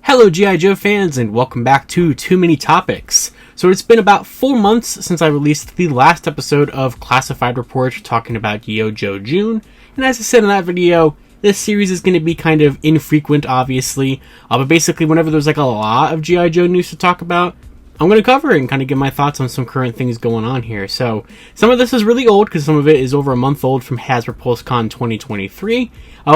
Hello G.I. Joe fans, and welcome back to Too Many Topics. So it's been about 4 months since I released the last episode of Classified Report talking about Yo Joe June, and as I said in that video, this series is going to be kind of infrequent, obviously, but basically whenever there's like a lot of G.I. Joe news to talk about, I'm going to cover it and kind of give my thoughts on some current things going on here. So, some of this is really old because some of it is over a month old from Hasbro PulseCon 2023.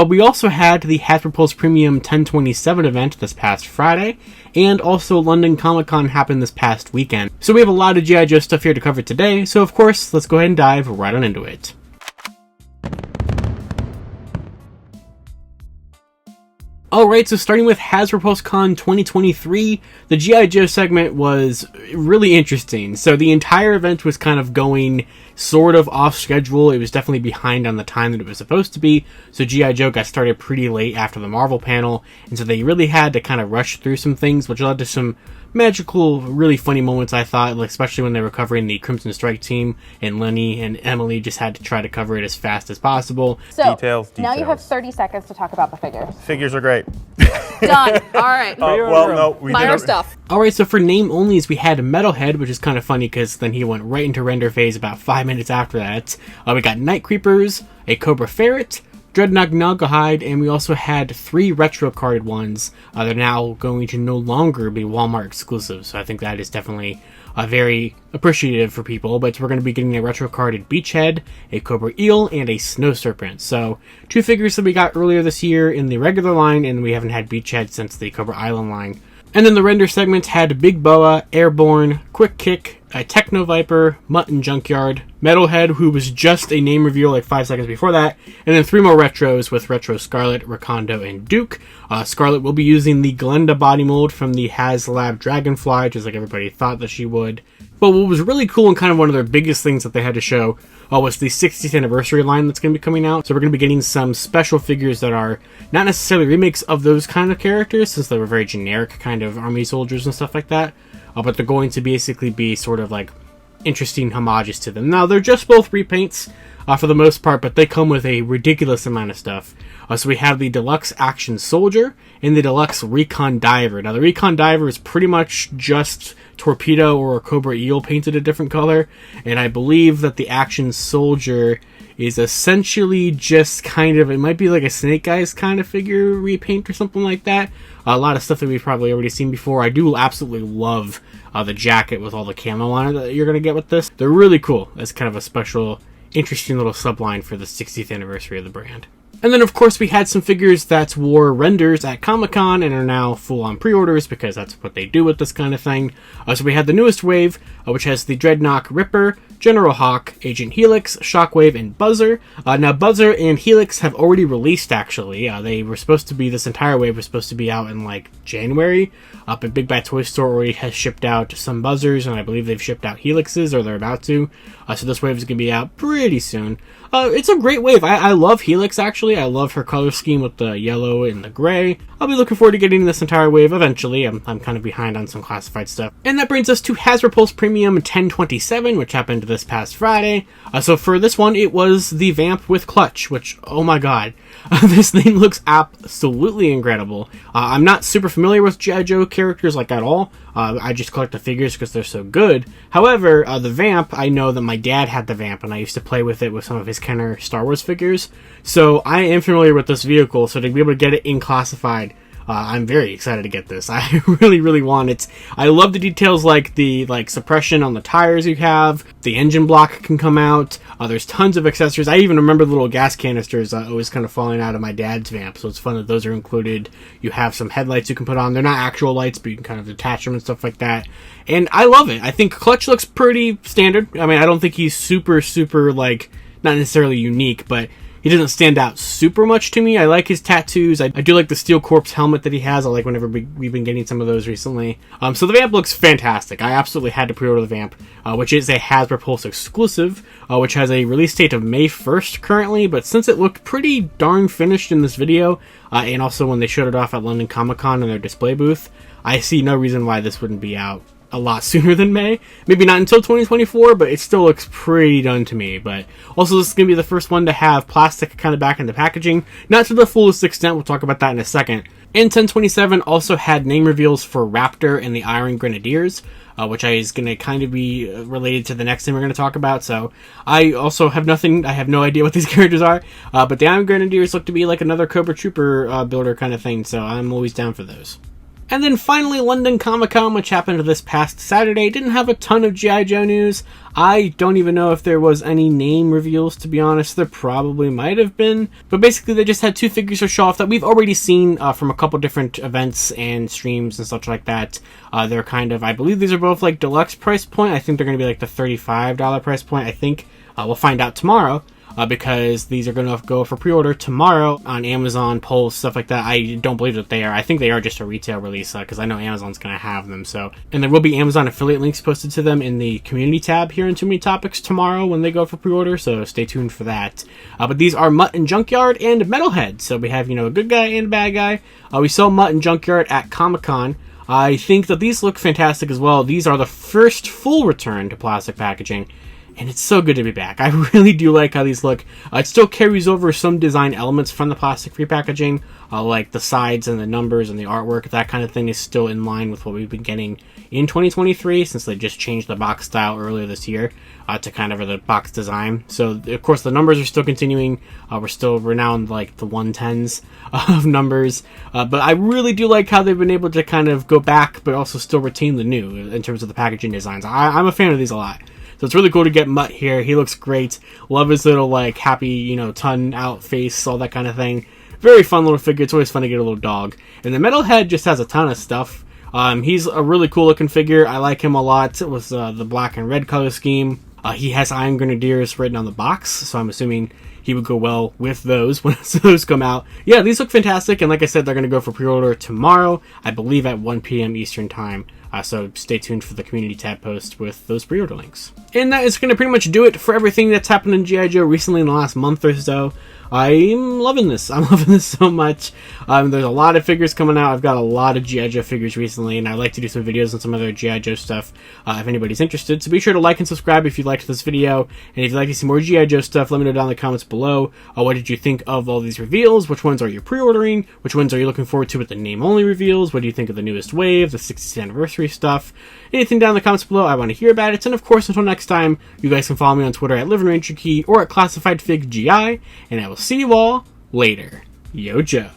We also had the Hasbro Pulse Premium 1027 event this past Friday, and also London Comic Con happened this past weekend. So we have a lot of G.I. Joe stuff here to cover today, so of course, let's go ahead and dive right on into it. Alright, so starting with Hasbro PulseCon 2023, the G.I. Joe segment was really interesting. So the entire event was kind of going sort of off schedule. It was definitely behind on the time that it was supposed to be. So G.I. Joe got started pretty late after the Marvel panel, and so they really had to kind of rush through some things, which led to some magical, really funny moments, I thought, especially when they were covering the Crimson Strike team, and Lenny and Emily just had to try to cover it as fast as possible. So, Details. now you have 30 seconds to talk about the figures. Figures are great. Done. All right. We Buy did our stuff. Alright, so for name onlys, we had Metalhead, which is kind of funny because then he went right into render phase about 5 minutes after that. We got Night Creepers, a Cobra Ferret, Dreadnought Nagalhide, and we also had 3 retro carded ones. They're now going to no longer be Walmart exclusives, so I think that is definitely very appreciative for people. But we're going to be getting a retro carded Beachhead, a Cobra Eel, and a Snow Serpent. So 2 figures that we got earlier this year in the regular line, and we haven't had Beachhead since the Cobra Island line. And then the render segments had Big Boa, Airborne, Quick Kick, a Techno Viper, Mutton Junkyard, Metalhead, who was just a name reveal like 5 seconds before that, and then 3 more retros with Retro Scarlet, Rakondo, and Duke. Scarlet will be using the Glenda body mold from the HasLab Dragonfly, just like everybody thought that she would. But what was really cool and kind of one of their biggest things that they had to show was the 60th anniversary line that's going to be coming out. So we're going to be getting some special figures that are not necessarily remakes of those kind of characters, since they were very generic kind of army soldiers and stuff like that. But they're going to basically be sort of like interesting homages to them. Now, they're just both repaints for the most part, but they come with a ridiculous amount of stuff. So we have the Deluxe Action Soldier and the Deluxe Recon Diver. Now, the Recon Diver is pretty much just Torpedo or Cobra Eel painted a different color, and I believe that the Action Soldier is essentially just kind of, it might be like a Snake Eyes kind of figure repaint or something like that. A lot of stuff that we've probably already seen before. I do absolutely love the jacket with all the camo on it that you're going to get with this. They're really cool. That's kind of a special, interesting little subline for the 60th anniversary of the brand. And then, of course, we had some figures that wore renders at Comic-Con and are now full-on pre-orders because that's what they do with this kind of thing. So we had the newest wave, which has the Dreadnought Ripper, General Hawk, Agent Helix, Shockwave, and Buzzer. Now, Buzzer and Helix have already released, actually. They were supposed to be, this entire wave was supposed to be out in, like, January. But Big Bad Toy Store already has shipped out some Buzzers, and I believe they've shipped out Helixes, or they're about to. So this wave is going to be out pretty soon. It's a great wave. I love Helix, actually. I love her color scheme with the yellow and the gray. I'll be looking forward to getting this entire wave eventually. I'm kind of behind on some classified stuff. And that brings us to Hasbro Pulse Premium 1027, which happened this past Friday. So for this one, it was the Vamp with Clutch, which, oh my god, this thing looks absolutely incredible. I'm not super familiar with G.I. Joe characters like at all. I just collect the figures because they're so good. However, the Vamp, I know that my dad had the Vamp, and I used to play with it with some of his Kenner Star Wars figures. So I am familiar with this vehicle, so to be able to get it in classified, I'm very excited to get this. I really, really want it. I love the details like the suppression on the tires you have. The engine block can come out. There's tons of accessories. I even remember the little gas canisters always kind of falling out of my dad's Vamp, so it's fun that those are included. You have some headlights you can put on. They're not actual lights, but you can kind of detach them and stuff like that. And I love it. I think Clutch looks pretty standard. I mean, I don't think he's super, like, not necessarily unique, but he doesn't stand out super much to me. I like his tattoos. I do like the Steel Corpse helmet that he has. I like whenever we've been getting some of those recently. So the Vamp looks fantastic. I absolutely had to pre-order the Vamp, which is a Hasbro Pulse exclusive, which has a release date of May 1st currently, but since it looked pretty darn finished in this video, and also when they showed it off at London Comic Con in their display booth, I see no reason why this wouldn't be out a lot sooner than May. Maybe not until 2024, but it still looks pretty done to me. But also, this is going to be the first one to have plastic kind of back in the packaging. Not to the fullest extent, we'll talk about that in a second. And 1027 also had name reveals for Raptor and the Iron Grenadiers, which is going to kind of be related to the next thing we're going to talk about. So I also have nothing, I have no idea what these characters are, but the Iron Grenadiers look to be like another Cobra Trooper builder kind of thing, so I'm always down for those. And then finally, London Comic-Con, which happened this past Saturday, didn't have a ton of G.I. Joe news. I don't even know if there was any name reveals, to be honest. There probably might have been. But basically, they just had two figures to show off that we've already seen from a couple different events and streams and such like that. They're kind of, I believe these are both like deluxe price point. I think they're going to be like the $35 price point, I think. We'll find out tomorrow. Because these are going to go for pre-order tomorrow on Amazon, polls, stuff like that. I don't believe that they are. I think they are just a retail release because I know Amazon's going to have them. So, and there will be Amazon affiliate links posted to them in the community tab here in Too Many Topics tomorrow when they go for pre-order. So stay tuned for that. But these are Mutt and Junkyard and Metalhead. So we have, a good guy and a bad guy. We saw Mutt and Junkyard at Comic-Con. I think that these look fantastic as well. These are the first full return to plastic packaging. And it's so good to be back. I really do like how these look. It still carries over some design elements from the plastic-free packaging, like the sides and the numbers and the artwork. That kind of thing is still in line with what we've been getting in 2023, since they just changed the box style earlier this year to kind of the box design. So, of course, the numbers are still continuing. We're now in like the 110s of numbers. But I really do like how they've been able to kind of go back, but also still retain the new in terms of the packaging designs. I'm a fan of these a lot. So it's really cool to get Mutt here. He looks great. Love his little, like, happy, ton out face, all that kind of thing. Very fun little figure. It's always fun to get a little dog. And the Metalhead just has a ton of stuff. He's a really cool looking figure. I like him a lot with the black and red color scheme. He has Iron Grenadiers written on the box, so I'm assuming he would go well with those when those come out. Yeah, these look fantastic, and like I said, they're going to go for pre-order tomorrow, I believe at 1 p.m. Eastern Time. So stay tuned for the community tab post with those pre-order links. And that is going to pretty much do it for everything that's happened in G.I. Joe recently in the last month or so. I'm loving this. I'm loving this so much. There's a lot of figures coming out. I've got a lot of G.I. Joe figures recently, and I'd like to do some videos on some other G.I. Joe stuff if anybody's interested. So be sure to like and subscribe if you liked this video. And if you'd like to see more G.I. Joe stuff, let me know down in the comments below. What did you think of all these reveals? Which ones are you pre-ordering? Which ones are you looking forward to with the name-only reveals? What do you think of the newest wave, the 60th anniversary stuff? Anything down in the comments below, I want to hear about it. And of course, until next time, you guys can follow me on Twitter at LivinRangerKey or at ClassifiedFigGI, and I will see you all later. Yo, Joe.